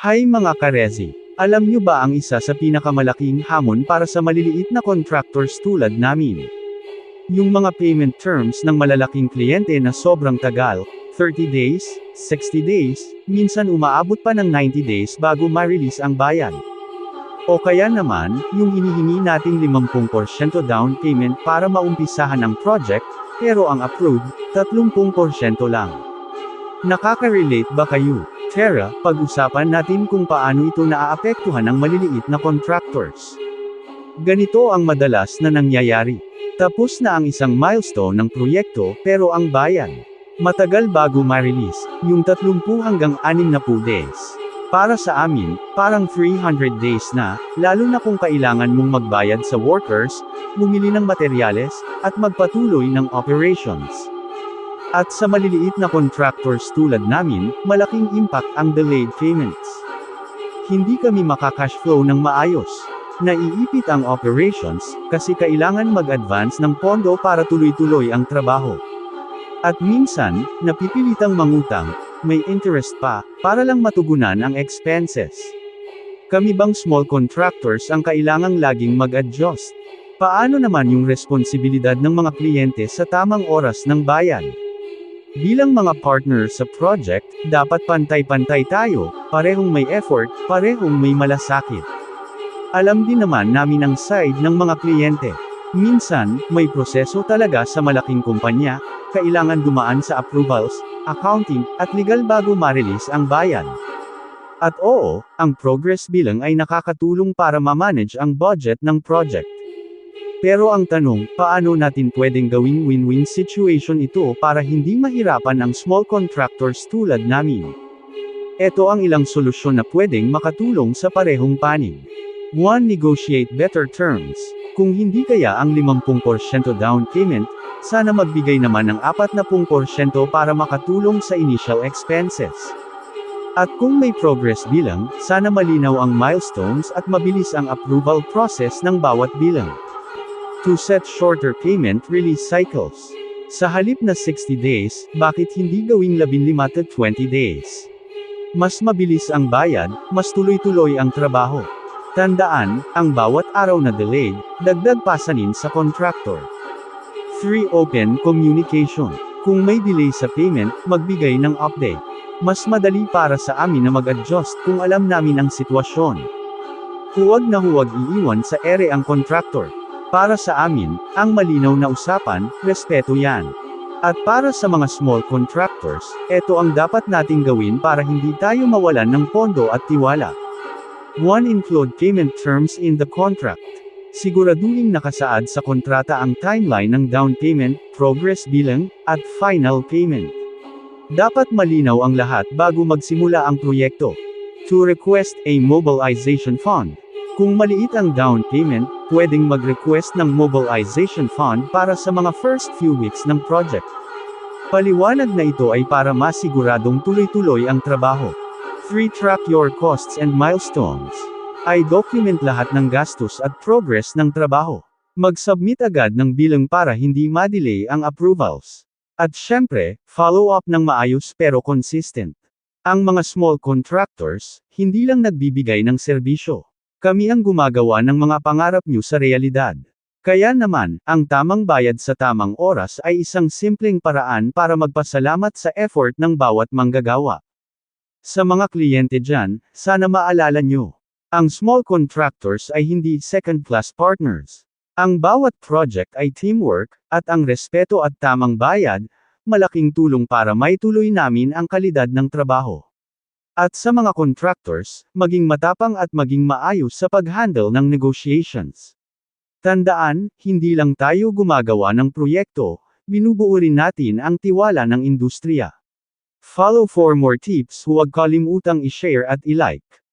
Hi mga karezi! Alam nyo ba ang isa sa pinakamalaking hamon para sa maliliit na contractors tulad namin? Yung mga payment terms ng malalaking kliyente na sobrang tagal, 30 days, 60 days, minsan umaabot pa ng 90 days bago ma-release ang bayad. O kaya naman, yung hinihingi nating 50% down payment para maumpisahan ang project, pero ang approved, 30% lang. Nakaka-relate ba kayo? Tara, pag-usapan natin kung paano ito naaapektuhan ng maliliit na contractors. Ganito ang madalas na nangyayari. Tapos na ang isang milestone ng proyekto, pero ang bayad matagal bago ma-release, yung 30 hanggang 60 days. Para sa amin, parang 300 days na, lalo na kung kailangan mong magbayad sa workers, bumili ng materyales, at magpatuloy ng operations. At sa maliliit na contractors tulad namin, malaking impact ang delayed payments. Hindi kami makakash flow ng maayos. Naiipit ang operations, kasi kailangan mag-advance ng pondo para tuloy-tuloy ang trabaho. At minsan, napipilitang mangutang, may interest pa, para lang matugunan ang expenses. Kami bang small contractors ang kailangang laging mag-adjust? Paano naman yung responsibilidad ng mga kliyente sa tamang oras ng bayad? Bilang mga partner sa project, dapat pantay-pantay tayo, parehong may effort, parehong may malasakit. Alam din naman namin ang side ng mga kliyente. Minsan, may proseso talaga sa malaking kumpanya, kailangan dumaan sa approvals, accounting, at legal bago ma-release ang bayad. At oo, ang progress billing ay nakakatulong para ma-manage ang budget ng project. Pero ang tanong, paano natin pwedeng gawing win-win situation ito para hindi mahirapan ang small contractors tulad namin? Ito ang ilang solusyon na pwedeng makatulong sa parehong panig. 1. Negotiate better terms. Kung hindi kaya ang 50% down payment, sana magbigay naman ng 40% para makatulong sa initial expenses. At kung may progress bilang, sana malinaw ang milestones at mabilis ang approval process ng bawat bilang. To set shorter payment release cycles. Sa halip na 60 days, bakit hindi gawing 15 to 20 days? Mas mabilis ang bayad, mas tuloy-tuloy ang trabaho. Tandaan, ang bawat araw na delayed, dagdag pasanin sa contractor. 3. Open communication. Kung may delay sa payment, magbigay ng update. Mas madali para sa amin na mag-adjust kung alam namin ang sitwasyon. Huwag na huwag iiwan sa ere ang contractor. Para sa amin, ang malinaw na usapan, respeto yan. At para sa mga small contractors, ito ang dapat nating gawin para hindi tayo mawalan ng pondo at tiwala. 1. Include payment terms in the contract. Siguraduhin nakasaad sa kontrata ang timeline ng down payment, progress billing, at final payment. Dapat malinaw ang lahat bago magsimula ang proyekto. 2. Request a mobilization fund. Kung maliit ang down payment, pwedeng mag-request ng mobilization fund para sa mga first few weeks ng project. Paliwanag na ito ay para masiguradong tuloy-tuloy ang trabaho. 3. Track your costs and milestones. I-document lahat ng gastos at progress ng trabaho. Mag-submit agad ng bilang para hindi ma-delay ang approvals. At syempre, follow up ng maayos pero consistent. Ang mga small contractors, hindi lang nagbibigay ng serbisyo. Kami ang gumagawa ng mga pangarap nyo sa realidad. Kaya naman, ang tamang bayad sa tamang oras ay isang simpleng paraan para magpasalamat sa effort ng bawat manggagawa. Sa mga kliyente dyan, sana maalala nyo. Ang small contractors ay hindi second-class partners. Ang bawat project ay teamwork, at ang respeto at tamang bayad, malaking tulong para maituloy namin ang kalidad ng trabaho. At sa mga contractors, maging matapang at maging maayos sa pag-handle ng negotiations. Tandaan, hindi lang tayo gumagawa ng proyekto, binubuo rin natin ang tiwala ng industriya. Follow for more tips, huwag kalimutang i-share at i-like.